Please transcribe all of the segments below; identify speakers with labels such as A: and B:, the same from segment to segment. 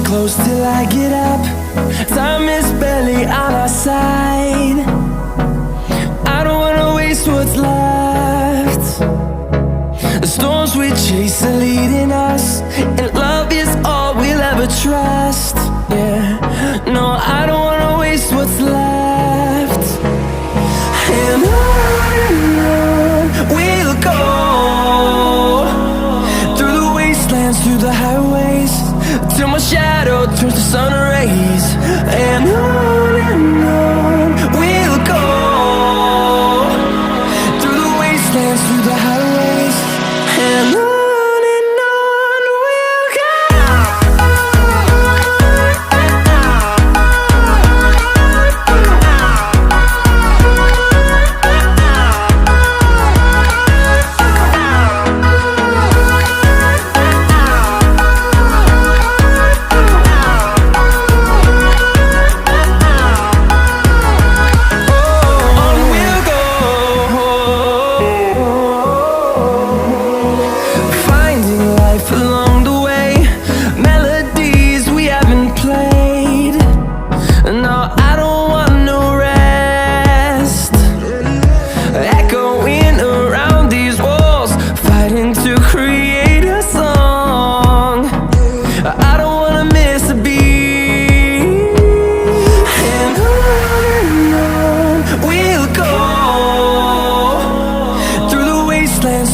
A: close till I get up. Time is barely on our side. I don't wanna waste what's left. The storms we chase are leading us, and love is all we'll ever trust. Yeah, no, I don't wanna waste what's left. And on we'll go, through the wastelands, through the highways, till my shadow turns to sun rays. And on we'll go, through the wastelands, through the highways, and on we'll go.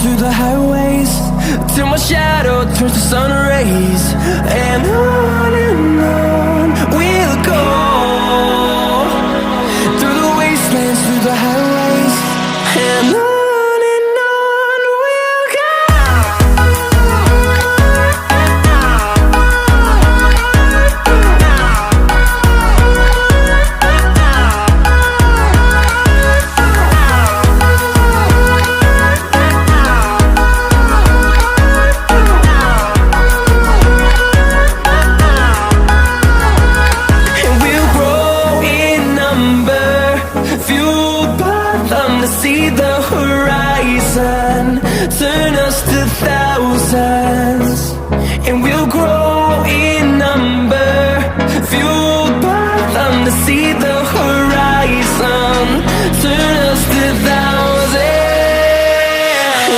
A: Through the highways, till my shadow turns to sun rays. And on we'll go, through the wastelands, through the highways, and on we'll go. See the horizon, turn us to thousands, and we'll grow in number, fueled by them to see the horizon, turn us to thousands,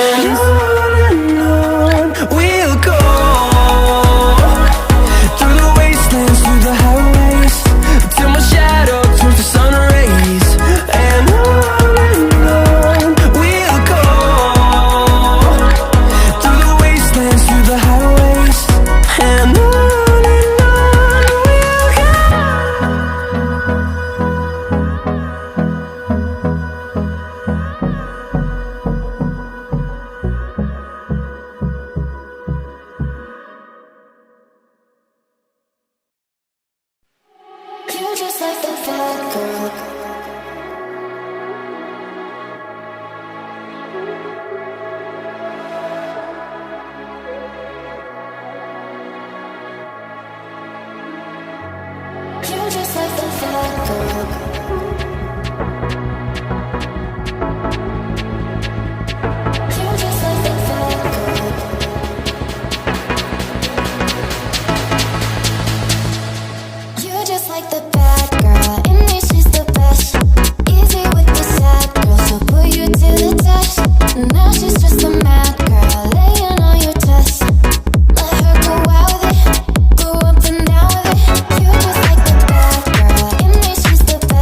A: and on we'll go, through the wastelands, through the highways, till my shadow turns to sun rays. And just like the bad girl. You're just like the bad girl. You're just like the bad girl. You're just like the bad girl. In me she's the best. Easy with the sad girl, she'll put you to the test. Now she's just a mad girl, laying on your chest. Let her go out with it, go up and down with it. You're just like the bad girl. In me she's the best.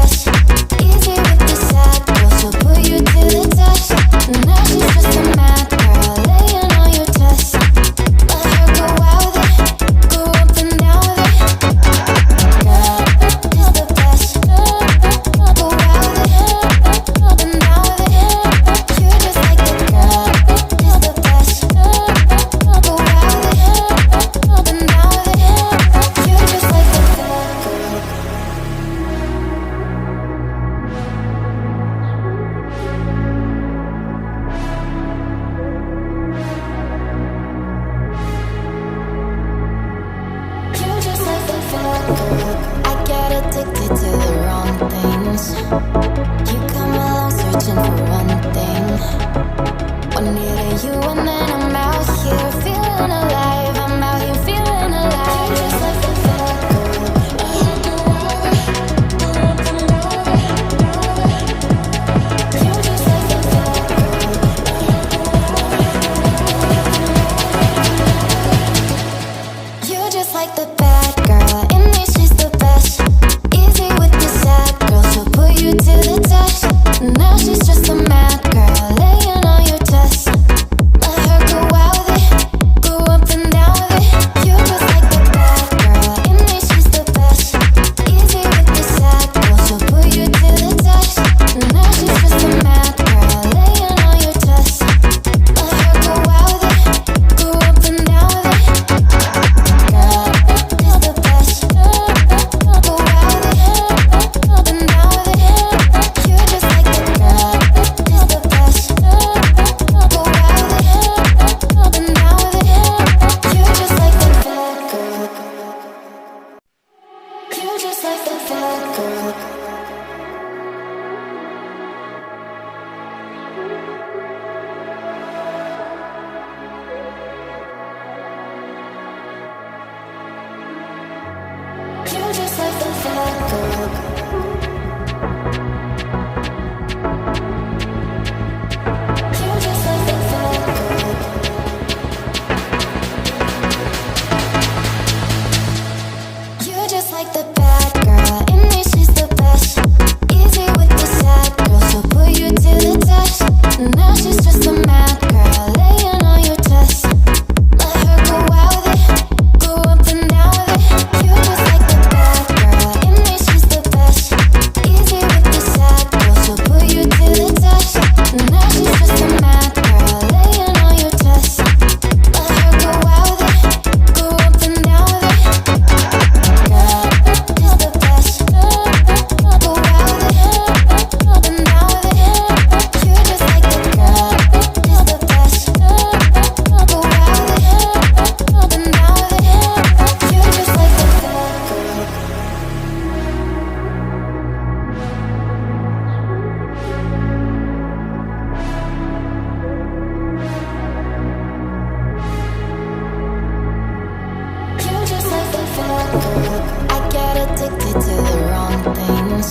B: I get addicted to the wrong things.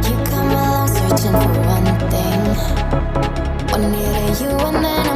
B: You come along searching for one thing. One needed you and then